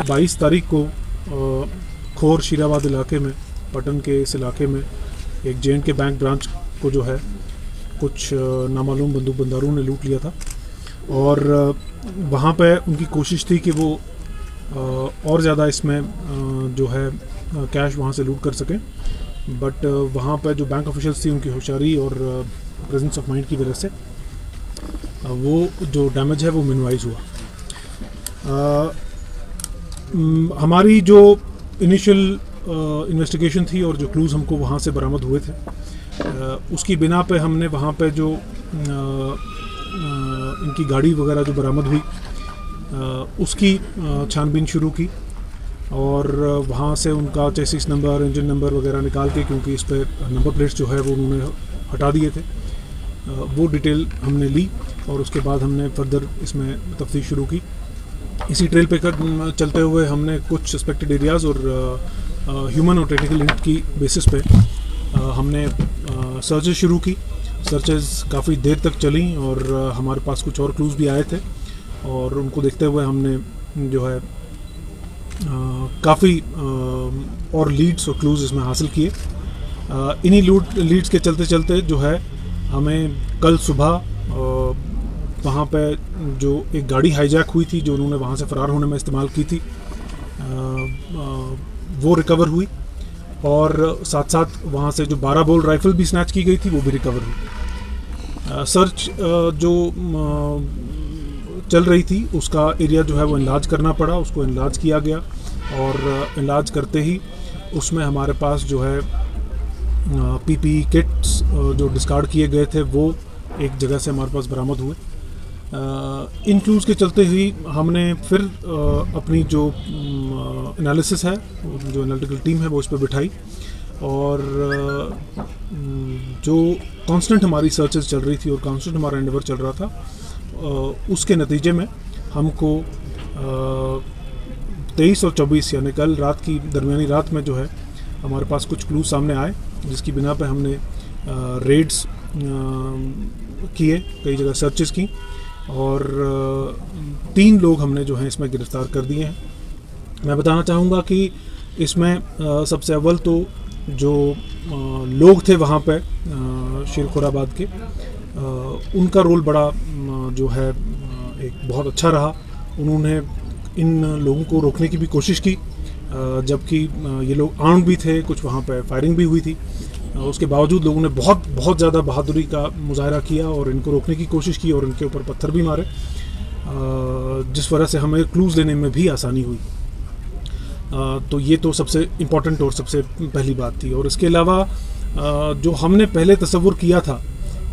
बाईस तारीख को खोर शीराबाद इलाके में, पटन के इस इलाके में एक जे.एंड.के बैंक ब्रांच को जो है कुछ नामालूम बंदूक बंदारों ने लूट लिया था और वहाँ पे उनकी कोशिश थी कि वो और ज़्यादा इसमें जो है कैश वहाँ से लूट कर सकें, बट वहाँ पे जो बैंक ऑफिशियल्स थी उनकी होशियारी और प्रेजेंस ऑफ माइंड की वजह से वो जो डैमेज है वो मिनिमाइज़ हुआ। हमारी जो इनिशियल इन्वेस्टिगेशन थी और जो क्लूज़ हमको वहाँ से बरामद हुए थे, उसकी बिना पे हमने वहाँ पे जो इनकी गाड़ी वगैरह जो बरामद हुई उसकी छानबीन शुरू की और वहाँ से उनका चेसिस नंबर, इंजन नंबर वगैरह निकाल के, क्योंकि इस पर नंबर प्लेट्स जो है वो उन्होंने हटा दिए थे, वो डिटेल हमने ली और उसके बाद हमने फर्दर इसमें तफ्तीश शुरू की। इसी ट्रेल पे चलते हुए हमने कुछ सस्पेक्टेड एरियाज़ और ह्यूमन और टेक्निकल हिंट की बेसिस पे हमने सर्चेस शुरू की। सर्चेस काफ़ी देर तक चली और हमारे पास कुछ और क्लूज़ भी आए थे और उनको देखते हुए हमने जो है काफ़ी और लीड्स और क्लूज़ इसमें हासिल किए। इन्हीं लीड्स के चलते चलते जो है हमें कल सुबह वहाँ पे जो एक गाड़ी हाईजैक हुई थी जो उन्होंने वहाँ से फ़रार होने में इस्तेमाल की थी, वो रिकवर हुई और साथ साथ वहाँ से जो 12 बोल राइफ़ल भी स्नैच की गई थी वो भी रिकवर हुई। सर्च जो चल रही थी उसका एरिया जो है वो इनलार्ज करना पड़ा, उसको इनलार्ज किया गया और इनलार्ज करते ही उसमें हमारे पास जो है पीपीई किट्स जो डिस्कार्ड किए गए थे वो एक जगह से हमारे पास बरामद हुए। इन क्लूज़ के चलते हुई हमने फिर अपनी जो एनालिसिस है, जो एनालिटिकल टीम है वो इस पर बिठाई और जो कांस्टेंट हमारी सर्चेस चल रही थी और कांस्टेंट हमारा एंडेवर चल रहा था, उसके नतीजे में हमको 23 और 24 यानी कल रात की दरमियानी रात में जो है हमारे पास कुछ क्लूज सामने आए, जिसकी बिना पे हमने रेड्स किए, कई जगह सर्चेस की और 3 लोग हमने जो है इसमें गिरफ्तार कर दिए हैं। मैं बताना चाहूँगा कि इसमें सबसे अव्वल तो जो लोग थे वहाँ पे शेरखुराबाद के, उनका रोल बड़ा जो है एक बहुत अच्छा रहा। उन्होंने इन लोगों को रोकने की भी कोशिश की, जबकि ये लोग आर्म्ड भी थे, कुछ वहाँ पे फायरिंग भी हुई थी। उसके बावजूद लोगों ने बहुत ज़्यादा बहादुरी का मुजाहरा किया और इनको रोकने की कोशिश की और इनके ऊपर पत्थर भी मारे, जिस वजह से हमें क्लूज़ लेने में भी आसानी हुई। तो ये तो सबसे इम्पोर्टेंट और सबसे पहली बात थी। और इसके अलावा जो हमने पहले तसव्वुर किया था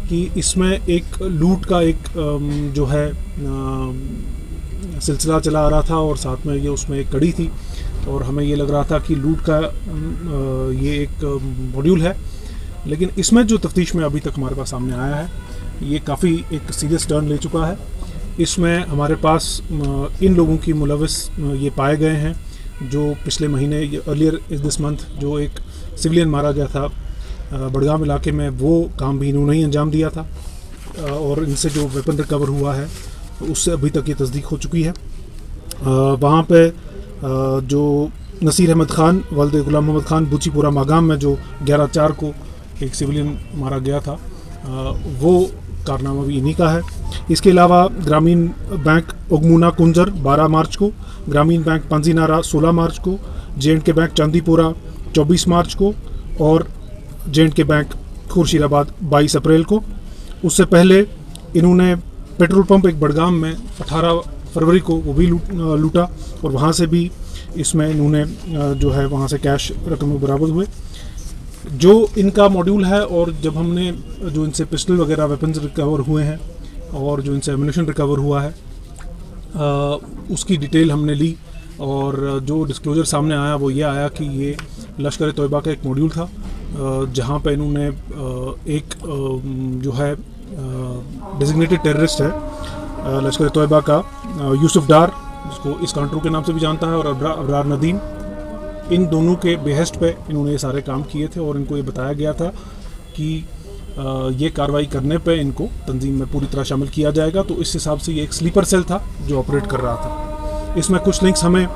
कि इसमें एक लूट का एक जो है सिलसिला चला आ रहा था और साथ में ये उसमें एक कड़ी थी और हमें ये लग रहा था कि लूट का ये एक मॉड्यूल है, लेकिन इसमें जो तफ्तीश में अभी तक हमारे पास सामने आया है ये काफ़ी एक सीरियस टर्न ले चुका है। इसमें हमारे पास इन लोगों की मुलविस ये पाए गए हैं जो पिछले महीने अर्लियर इस दिस मंथ जो एक सिविलियन मारा गया था बड़गाम इलाके में, वो काम भी इन्होंने ही अंजाम दिया था और इनसे जो वेपन रिकवर हुआ है तो उससे अभी तक ये तस्दीक हो चुकी है। वहाँ पे जो नसीर अहमद ख़ान वालिद गुलाम मोहम्मद ख़ान बुचीपुरा मागाम में जो 11/4 को एक सिविलियन मारा गया था, वो कारनामा भी इन्हीं का है। इसके अलावा ग्रामीण बैंक ओगमुना कुंजर 12 मार्च को, ग्रामीण बैंक पांजीनारा 16 मार्च को, जे.एंड.के बैंक चांदीपुरा 24 मार्च को और जे.एंड.के बैंक खुर्शीदाबाद 22 अप्रैल को। उससे पहले इन्होंने पेट्रोल पंप एक बड़गाम में 18 फरवरी को वो भी लूटा और वहाँ से भी इसमें इन्होंने जो है वहाँ से कैश रकम बरामद हुए। जो इनका मॉड्यूल है और जब हमने जो इनसे पिस्टल वगैरह वेपन्स रिकवर हुए हैं और जो इनसे एम्यूनिशन रिकवर हुआ है उसकी डिटेल हमने ली और जो डिस्क्लोजर सामने आया वो ये आया कि ये लश्कर तोयबा का एक मॉड्यूल था, जहाँ पे इन्होंने एक जो है डेजिग्नेटेड टेररिस्ट है लश्कर तोयबा का यूसुफ डार, जिसको इस कांट्रो के नाम से भी जानता है, और अबरार नदीम, इन दोनों के बेहेस्ट पे इन्होंने ये सारे काम किए थे। और इनको ये बताया गया था कि ये कार्रवाई करने पे इनको तंजीम में पूरी तरह शामिल किया जाएगा। तो इस हिसाब से ये एक स्लीपर सेल था जो ऑपरेट कर रहा था। इसमें कुछ लिंक्स हमें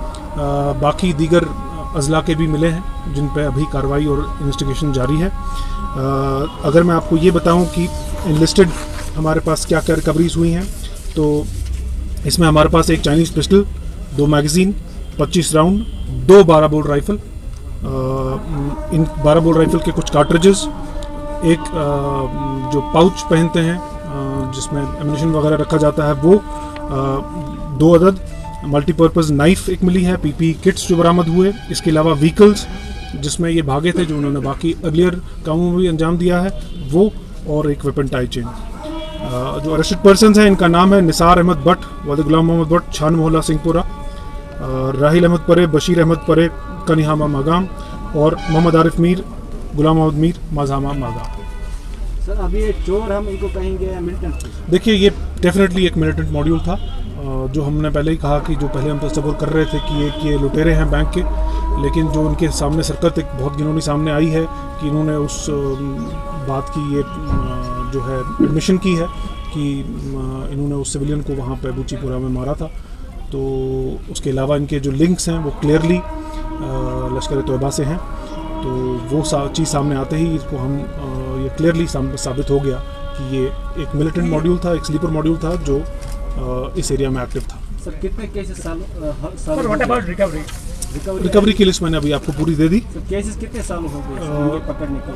बाकी दीगर अजला के भी मिले हैं, जिन पे अभी कार्रवाई और इन्वेस्टिगेशन जारी है। अगर मैं आपको ये बताऊं कि इनलिस्टेड हमारे पास क्या क्या रिकवरीज हुई हैं, तो इसमें हमारे पास एक Chinese pistol, 2 magazine, 25 round, 2 12 bore rifle, इन 12 बोर राइफल के कुछ कार्ट्रिजेस, एक जो पाउच पहनते हैं जिसमें एम्यूनिशन वगैरह रखा जाता है वो, 2 अदद मल्टीपर्पज़ नाइफ एक मिली है, पीपी किट्स जो बरामद हुए, इसके अलावा व्हीकल्स जिसमें ये भागे थे, जो उन्होंने बाकी अर्लियर कामों में भी अंजाम दिया है वो, और एक वेपन टाई चेन। जो अरेस्टेड पर्सनस हैं इनका नाम है निसार अहमद भट्ट, वालिद गुलाम मोहम्मद भट्ट, छान मोहल्ला सिंहपुरा, राहिल अहमद परे, बशीर अहमद परे, कनिहामा मागाम, और मोहम्मद आरिफ मीर, गुलाम मोहम्मद मीर, माजामा मागाम। सर अभी ये चोर हम इनको कहेंगे मिलिटेंट? देखिए ये डेफिनेटली एक मिलिटेंट मॉड्यूल था। जो हमने पहले ही कहा कि जो पहले हम तस्वुर कर रहे थे कि ये लुटेरे हैं बैंक के, लेकिन जो उनके सामने सरकत एक बहुत गिनौनी सामने आई है कि इन्होंने उस बात की ये जो है एडमिशन की है कि इन्होंने उस सिविलियन को वहाँ पे बूचीपुरा में मारा था। तो उसके अलावा इनके जो लिंक्स हैं वो क्लियरली लश्कर तोयबा से हैं। तो वो चीज़ सामने आते ही इसको हम ये क्लियरली साबित हो गया कि ये एक मिलिटेंट मॉड्यूल था, एक स्लीपर मॉड्यूल था जो इस एरिया में एक्टिव था। सर कितने केसेस रिकवरी की लिस्ट मैंने अभी आपको पूरी दे दी। केसेस कितने साल हो गए पकड़ने के?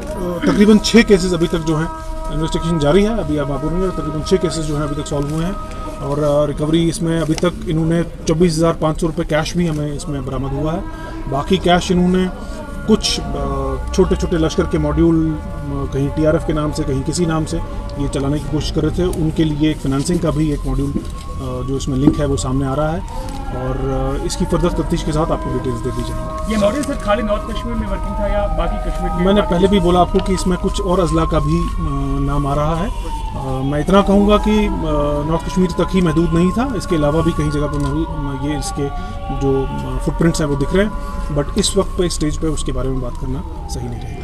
तकरीबन 6 केसेस अभी तक जो हैं, इन्वेस्टिगेशन जारी है, अभी आप बोलेंगे तकरीबन 6 केसेस जो हैं अभी तक सॉल्व हुए हैं। और रिकवरी इसमें अभी तक इन्होंने 24,500 रुपये कैश भी हमें इसमें बरामद हुआ है। बाकी कैश इन्होंने कुछ छोटे छोटे लश्कर के मॉड्यूल कहीं TRF के नाम से, कहीं किसी नाम से ये चलाने की कोशिश कर रहे थे, उनके लिए एक फाइनेंसिंग का भी एक मॉड्यूल जो इसमें लिंक है वो सामने आ रहा है। और इसकी फर्दर तफ्तीश के साथ आपको डिटेल्स दे दी जाएंगी। ये मॉड्यूल सर खाली नॉर्थ कश्मीर में वर्किंग था या बाकी कश्मीर में? मैंने पहले भी बोला आपको कि इसमें कुछ और अजला का भी नाम आ रहा है। मैं इतना कहूँगा कि नॉर्थ कश्मीर तक ही महदूद नहीं था, इसके अलावा भी कहीं जगह पर ये इसके जो फुटप्रिंट्स हैं वो दिख रहे हैं, बट इस वक्त पे स्टेज पे उसके बारे में बात करना सही नहीं रहेगा।